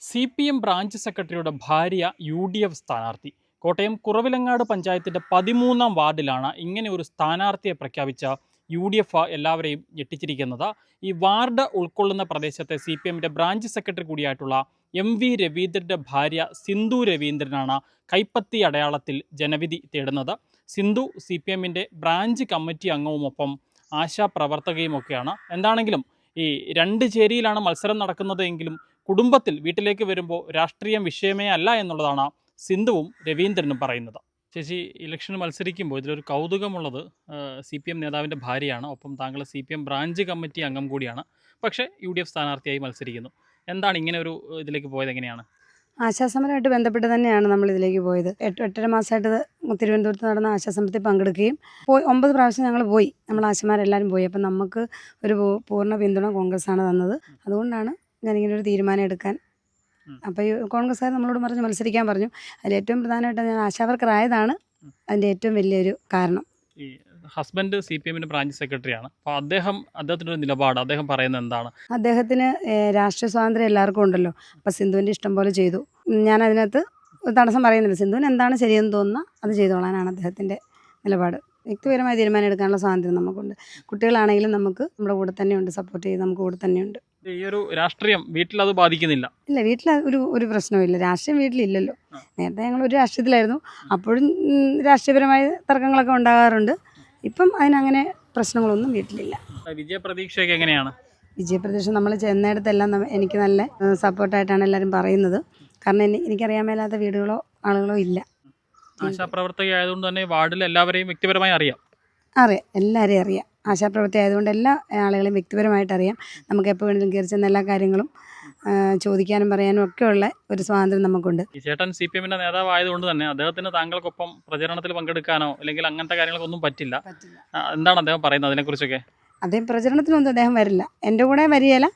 CPM branch സെക്രട്ടറിയുടെ ഭാര്യ UDF സ്ഥാനാർത്ഥി. കോട്ടയം കുറവിലങ്ങാട് പഞ്ചായത്തിൻ്റെ 13-ാം വാർഡിലാണ് ഇങ്ങനെ ഒരു സ്ഥാനാർത്ഥിയെ പ്രഖ്യാപിച്ച UDF എല്ലാവരെയും ഞെട്ടിച്ചിരിക്കുന്നത്. ഈ വാർഡ് ഉൾക്കൊള്ളുന്ന പ്രദേശത്തെ CPMൻ്റെ ബ്രാഞ്ച് സെക്രട്ടറി കൂടിയായിട്ടുള്ള MV രവീന്ദ്രൻ്റെ ഭാര്യ സിന്ധു രവീന്ദ്രനാണ് കൈപ്പത്തി അടയാളത്തിൽ ജനവിധി തേടുന്നത്. സിന്ധു CPMൻ്റെ ബ്രാഞ്ച് കമ്മിറ്റി അംഗവുമൊപ്പം ആശാപ്രവർത്തകയുമൊക്കെയാണ്. എന്താണെങ്കിലും ഈ രണ്ട് ചേരിയിലാണ് മത്സരം നടക്കുന്നത് എങ്കിലും കുടുംബത്തിൽ വീട്ടിലേക്ക് വരുമ്പോൾ രാഷ്ട്രീയം വിഷയമേ അല്ല എന്നുള്ളതാണ് സിന്ധുവും രവീന്ദ്രനും പറയുന്നത്. ചേച്ചി, ഇലക്ഷന് മത്സരിക്കുമ്പോൾ ഇതിലൊരു കൗതുകമുള്ളത് CPM നേതാവിൻ്റെ ഭാര്യയാണ്, ഒപ്പം താങ്കൾ CPM ബ്രാഞ്ച് കമ്മിറ്റി അംഗം കൂടിയാണ്. പക്ഷേ UDF സ്ഥാനാർത്ഥിയായി മത്സരിക്കുന്നു. എന്താണ് ഇങ്ങനെ ഒരു ഇതിലേക്ക് പോയത്? എങ്ങനെയാണ്? ആശാസമരമായിട്ട് ബന്ധപ്പെട്ട് തന്നെയാണ് നമ്മൾ ഇതിലേക്ക് പോയത്. 8-8.5 മാസമായിട്ട് തിരുവനന്തപുരത്ത് നടന്ന ആശാസമരത്തിൽ പങ്കെടുക്കുകയും 9 പ്രാവശ്യം ഞങ്ങൾ പോയി, നമ്മൾ ആശമാരെല്ലാവരും പോയി. അപ്പം നമുക്ക് ഒരു പൂർണ്ണ പിന്തുണ കോൺഗ്രസ്സാണ് തന്നത്. അതുകൊണ്ടാണ് ഞാനിങ്ങനെ ഒരു തീരുമാനം എടുക്കാൻ. അപ്പോൾ ഈ കോൺഗ്രസ്സുകാർ നമ്മളോട് പറഞ്ഞ് മത്സരിക്കാൻ പറഞ്ഞു. അതിൽ ഏറ്റവും പ്രധാനമായിട്ട് ഞാൻ ആശാവർക്കറായതാണ് അതിൻ്റെ ഏറ്റവും വലിയൊരു കാരണം. ഈ ഹസ്ബൻഡ് CPMൻ്റെ ബ്രാഞ്ച് സെക്രട്ടറിയാണ്. അപ്പോൾ അദ്ദേഹത്തിൻ്റെ ഒരു നിലപാട്, അദ്ദേഹം പറയുന്നത് എന്താണ്? അദ്ദേഹത്തിന് രാഷ്ട്രീയ സ്വാതന്ത്ര്യം എല്ലാവർക്കും ഉണ്ടല്ലോ. അപ്പോൾ സിന്ധുവിൻ്റെ ഇഷ്ടം പോലെ ചെയ്തു. ഞാൻ അതിനകത്ത് ഒരു തടസ്സം പറയുന്നില്ല. സിന്ധുവിന് എന്താണ് ശരിയെന്ന് തോന്നുന്ന അത് ചെയ്തോളാനാണ് അദ്ദേഹത്തിൻ്റെ നിലപാട്. വ്യക്തിപരമായ തീരുമാനം എടുക്കാനുള്ള സ്വാതന്ത്ര്യം നമുക്കുണ്ട്. കുട്ടികളാണെങ്കിലും നമുക്ക് നമ്മുടെ കൂടെ തന്നെയുണ്ട്, സപ്പോർട്ട് ചെയ്ത് നമുക്ക് കൂടെ തന്നെയുണ്ട്. ഈ ഒരു രാഷ്ട്രീയം വീട്ടിൽ അത് ബാധിക്കുന്നില്ല? ഇല്ല, വീട്ടിൽ ഒരു പ്രശ്നവുമില്ല. രാഷ്ട്രീയം വീട്ടിലില്ലല്ലോ. നേരത്തെ ഞങ്ങൾ ഒരു രാഷ്ട്രീയത്തിലായിരുന്നു, അപ്പോഴും രാഷ്ട്രീയപരമായ തർക്കങ്ങളൊക്കെ ഉണ്ടാകാറുണ്ട്. ഇപ്പം അതിനങ്ങനെ പ്രശ്നങ്ങളൊന്നും വീട്ടിലില്ല. വിജയപ്രതീക്ഷയൊക്കെ എങ്ങനെയാണ്? വിജയപ്രതീക്ഷ നമ്മൾ ചെന്നിടത്തെല്ലാം എനിക്ക് നല്ല സപ്പോർട്ടായിട്ടാണ് എല്ലാവരും പറയുന്നത്. കാരണം എനിക്കറിയാൻ മേലാത്ത വീടുകളോ ആളുകളോ ഇല്ല. ആശാപ്രവർത്തക ആയതുകൊണ്ട് തന്നെ വാർഡിൽ എല്ലാവരെയും വ്യക്തിപരമായി അറിയാം. എല്ലാവരെയും അറിയാം. ആശാപ്രവർത്തി ആയതുകൊണ്ട് എല്ലാ ആളുകളെയും വ്യക്തിപരമായിട്ട് അറിയാം. നമുക്ക് എപ്പോൾ വേണമെങ്കിലും കയറി ചെന്ന എല്ലാ കാര്യങ്ങളും ചോദിക്കാനും പറയാനും ഒക്കെയുള്ള ഒരു സ്വാതന്ത്ര്യം നമുക്കുണ്ട്. ഈ ചേട്ടൻ CPMൻ്റെ നേതാവ് ആയതുകൊണ്ട് തന്നെ അദ്ദേഹത്തിന് താങ്കൾക്കൊപ്പം പ്രചരണത്തിൽ പങ്കെടുക്കാനോ അല്ലെങ്കിൽ അങ്ങനത്തെ കാര്യങ്ങൾക്കൊന്നും പറ്റില്ല. എന്താണ് അദ്ദേഹം പറയുന്നത് അതിനെക്കുറിച്ചൊക്കെ? അദ്ദേഹം പ്രചരണത്തിനൊന്നും അദ്ദേഹം വരില്ല. എൻ്റെ കൂടെ വരികയില്ല,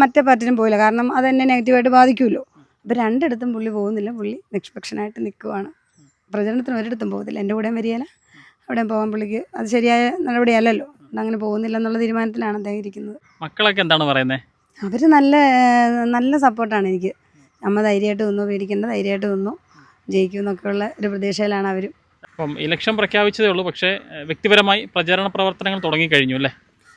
മറ്റേ പാർട്ടിനും പോയില്ല. കാരണം അതെന്നെ നെഗറ്റീവായിട്ട് ബാധിക്കുമല്ലോ. അപ്പോൾ രണ്ടിടത്തും പുള്ളി പോകുന്നില്ല. പുള്ളി നിഷ്പക്ഷനായിട്ട് നിൽക്കുവാണ്. പ്രചരണത്തിന് ഒരിടത്തും പോകത്തില്ല. എൻ്റെ കൂടെയും വരികയില്ല, അവിടെയും പോകാൻ പുള്ളിക്ക് അത് ശരിയായ നടപടിയല്ലല്ലോ. അങ്ങനെ പോകുന്നില്ല എന്നുള്ള തീരുമാനത്തിലാണ് അദ്ദേഹം ഇരിക്കുന്നത്. മക്കളൊക്കെ എന്താണ് പറയുന്നത്? അവർ നല്ല സപ്പോർട്ടാണ് എനിക്ക്. അമ്മ ധൈര്യമായിട്ട് നിന്നു, പേടിക്കേണ്ട, ധൈര്യമായിട്ട് നിന്നു, ജയിക്കും എന്നൊക്കെയുള്ള ഒരു പ്രതീക്ഷയിലാണ് അവരും. അപ്പം ഇലക്ഷൻ പ്രഖ്യാപിച്ചതേ ഉള്ളൂ, പക്ഷേ വ്യക്തിപരമായി പ്രചാരണ പ്രവർത്തനങ്ങൾ തുടങ്ങിക്കഴിഞ്ഞു അല്ലേ?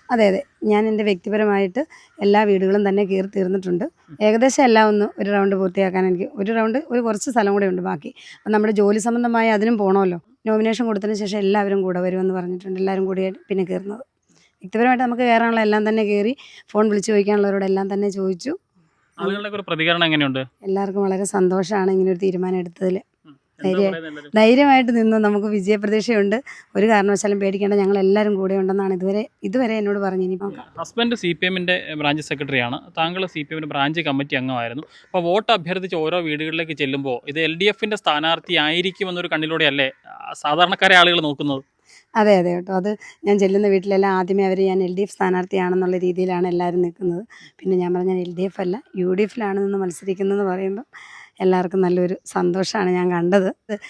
അതെ, ഞാൻ എൻ്റെ വ്യക്തിപരമായിട്ട് എല്ലാ വീടുകളും തന്നെ കയറി തീർന്നിട്ടുണ്ട്. ഏകദേശം എല്ലാം ഒരു റൗണ്ട് പൂർത്തിയാക്കാൻ എനിക്ക് ഒരു കുറച്ച് സ്ഥലം കൂടെ ഉണ്ട് ബാക്കി. അപ്പം നമ്മുടെ ജോലി സംബന്ധമായ അതിനും പോകണമല്ലോ. നോമിനേഷൻ കൊടുത്തതിന് ശേഷം എല്ലാവരും കൂടെ വരുമെന്ന് പറഞ്ഞിട്ടുണ്ട്. എല്ലാവരും കൂടിയായിട്ട് പിന്നെ കയറുന്നത്. വ്യക്തിപരമായിട്ട് നമുക്ക് കയറാനുള്ള എല്ലാം തന്നെ കയറി, ഫോൺ വിളിച്ച് ചോദിക്കാനുള്ളവരോടെല്ലാം തന്നെ ചോദിച്ചു. ആളുകളുടെ ഒരു പ്രതികരണം എങ്ങനെയുണ്ട്? എല്ലാവർക്കും വളരെ സന്തോഷമാണ് ഇങ്ങനെ ഒരു തീരുമാനം എടുത്തതിൽ. ധൈര്യമായിട്ട് നിന്നു. നമുക്ക് വിജയപ്രതീക്ഷയുണ്ട്. ഒരു കാരണവശാലും പേടിക്കേണ്ട, ഞങ്ങൾ എല്ലാവരും കൂടെ ഉണ്ടെന്നാണ് ഇതുവരെ എന്നോട് പറഞ്ഞു. ഇനി ഹസ്ബൻഡ് CPMൻ്റെ ബ്രാഞ്ച് സെക്രട്ടറിയാണ്, താങ്കൾ CPMൻ്റെ ബ്രാഞ്ച് കമ്മിറ്റി അംഗമായിരുന്നു. അപ്പോൾ വോട്ട് അഭ്യർത്ഥിച്ച് ഓരോ വീടുകളിലേക്ക് ചെല്ലുമ്പോൾ ഇത് LDFൻ്റെ സ്ഥാനാർത്ഥി ആയിരിക്കുമെന്നൊരു കണ്ണിലൂടെയല്ലേ സാധാരണക്കാരെ ആളുകൾ നോക്കുന്നത്? അതെ കേട്ടോ. അത് ഞാൻ ചെല്ലുന്ന വീട്ടിലെല്ലാം ആദ്യമേ ഞാൻ LDF സ്ഥാനാർത്ഥിയാണെന്നുള്ള രീതിയിലാണ് എല്ലാവരും നിൽക്കുന്നത്. പിന്നെ ഞാൻ പറഞ്ഞാൽ LDF അല്ല, UDFലാണ് നിന്ന് മത്സരിക്കുന്നതെന്ന് പറയുമ്പം എല്ലാവർക്കും നല്ലൊരു സന്തോഷമാണ് ഞാൻ കണ്ടത്.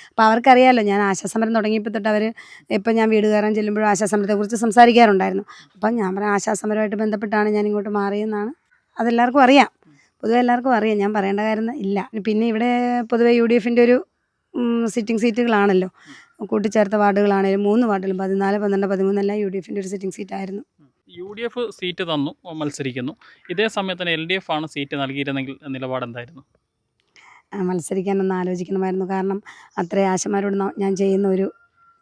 അപ്പോൾ അവർക്കറിയാമല്ലോ, ഞാൻ ആശാസമരം തുടങ്ങിയപ്പോൾ തൊട്ട് ഇപ്പം ഞാൻ വീട് കയറാൻ ചെല്ലുമ്പോഴും ആശാസമരത്തെക്കുറിച്ച് സംസാരിക്കാറുണ്ടായിരുന്നു. അപ്പം ഞാൻ പറഞ്ഞ ആശാസമരമായിട്ട് ബന്ധപ്പെട്ടാണ് ഞാൻ ഇങ്ങോട്ട് മാറിയെന്നാണ്. അതെല്ലാവർക്കും അറിയാം, പൊതുവെ എല്ലാവർക്കും അറിയാം. ഞാൻ പറയേണ്ട കാര്യം ഇല്ല. പിന്നെ ഇവിടെ പൊതുവെ UDFൻ്റെ ഒരു സിറ്റിംഗ് സീറ്റുകളാണല്ലോ, കൂട്ടിച്ചേർത്ത വാർഡുകളാണെങ്കിലും 3 വാർഡിലും 14, 12, 13 എല്ലാം UDFൻ്റെ ഒരു സിറ്റിംഗ് സീറ്റായിരുന്നു. UDF സീറ്റ് തന്നു, മത്സരിക്കുന്നു. ഇതേ സമയത്ത് തന്നെ LDF ആണ് സീറ്റ് നൽകിയിരുന്നെങ്കിൽ നിലപാട് എന്തായിരുന്നു? മത്സരിക്കാനൊന്ന് ആലോചിക്കണമായിരുന്നു. കാരണം അത്രയും ആശമാരോട് ഞാൻ ചെയ്യുന്ന ഒരു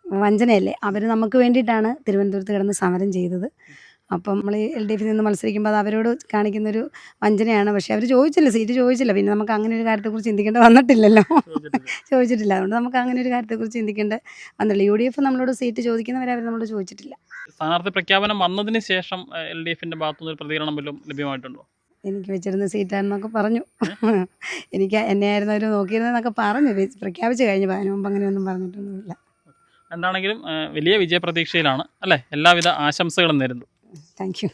വഞ്ചനയല്ലേ. അവർ നമുക്ക് വേണ്ടിയിട്ടാണ് തിരുവനന്തപുരത്ത് കിടന്ന് സമരം ചെയ്തത്. അപ്പം നമ്മൾ LDFിൽ നിന്ന് മത്സരിക്കുമ്പോൾ അത് അവരോട് കാണിക്കുന്നൊരു വഞ്ചനയാണ്. പക്ഷേ അവർ സീറ്റ് ചോദിച്ചില്ല. പിന്നെ നമുക്ക് അങ്ങനെ ഒരു കാര്യത്തെക്കുറിച്ച് ചിന്തിക്കേണ്ട വന്നിട്ടില്ലല്ലോ. ചോദിച്ചിട്ടില്ല. അതുകൊണ്ട് നമുക്ക് അങ്ങനെ ഒരു കാര്യത്തെക്കുറിച്ച് ചിന്തിക്കേണ്ട വന്നില്ല. UDF നമ്മളോട് സീറ്റ് ചോദിക്കുന്നവരെ അവർ നമ്മളോട് ചോദിച്ചിട്ടില്ല. സ്ഥാനാർത്ഥി പ്രഖ്യാപനം വന്നതിന് ശേഷം LDFൻ്റെ ഭാഗത്തുനിന്ന് ഒരു പ്രതികരണം വല്ലതും ലഭ്യമായിട്ടുണ്ടോ? എനിക്ക് വെച്ചിരുന്ന സീറ്റാണെന്നൊക്കെ പറഞ്ഞു. എന്നെ ആയിരുന്നു അവർ നോക്കിയിരുന്നതെന്നൊക്കെ പറഞ്ഞു. പ്രഖ്യാപിച്ച് കഴിഞ്ഞു. അതിന് മുമ്പ് അങ്ങനെയൊന്നും പറഞ്ഞിട്ടൊന്നുമില്ല. എന്താണെങ്കിലും വലിയ വിജയപ്രതീക്ഷയിലാണ് അല്ലേ? എല്ലാവിധ ആശംസകളും നേരുന്നു. Thank you.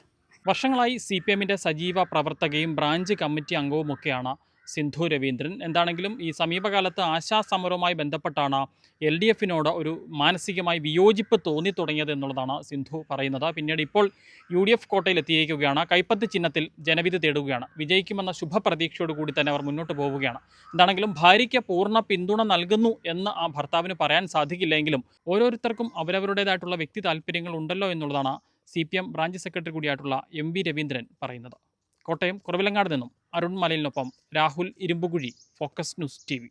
വർഷങ്ങളായി CPMൻ്റെ സജീവ പ്രവർത്തകയും ബ്രാഞ്ച് കമ്മിറ്റി അംഗവുമൊക്കെയാണ് സിന്ധു രവീന്ദ്രൻ. എന്താണെങ്കിലും ഈ സമീപകാലത്ത് ആശാസമരവുമായി ബന്ധപ്പെട്ടാണ് LDFിനോട് ഒരു മാനസികമായി വിയോജിപ്പ് തോന്നിത്തുടങ്ങിയത് എന്നുള്ളതാണ് സിന്ധു പറയുന്നത്. പിന്നീട് ഇപ്പോൾ UDF കോട്ടയിൽ എത്തിയിരിക്കുകയാണ്. കൈപ്പത്തി ചിഹ്നത്തിൽ ജനവിധി തേടുകയാണ്. വിജയിക്കുമെന്ന ശുഭപ്രതീക്ഷയോട് കൂടി തന്നെ അവർ മുന്നോട്ട് പോവുകയാണ്. എന്താണെങ്കിലും ഭാര്യയ്ക്ക് പൂർണ്ണ പിന്തുണ നൽകുന്നു എന്ന് ആ ഭർത്താവിന് പറയാൻ സാധിക്കില്ലെങ്കിലും ഓരോരുത്തർക്കും അവരവരുടേതായിട്ടുള്ള വ്യക്തി താല്പര്യങ്ങൾ ഉണ്ടല്ലോ എന്നുള്ളതാണ് CPM ബ്രാഞ്ച് സെക്രട്ടറി കൂടിയായിട്ടുള്ള MV രവീന്ദ്രൻ പറയുന്നത്. കോട്ടയം കുറവിലങ്ങാട് നിന്നും അരുൺ മലയിലിനൊപ്പം Rahul Irumbukuzhi, focus news TV.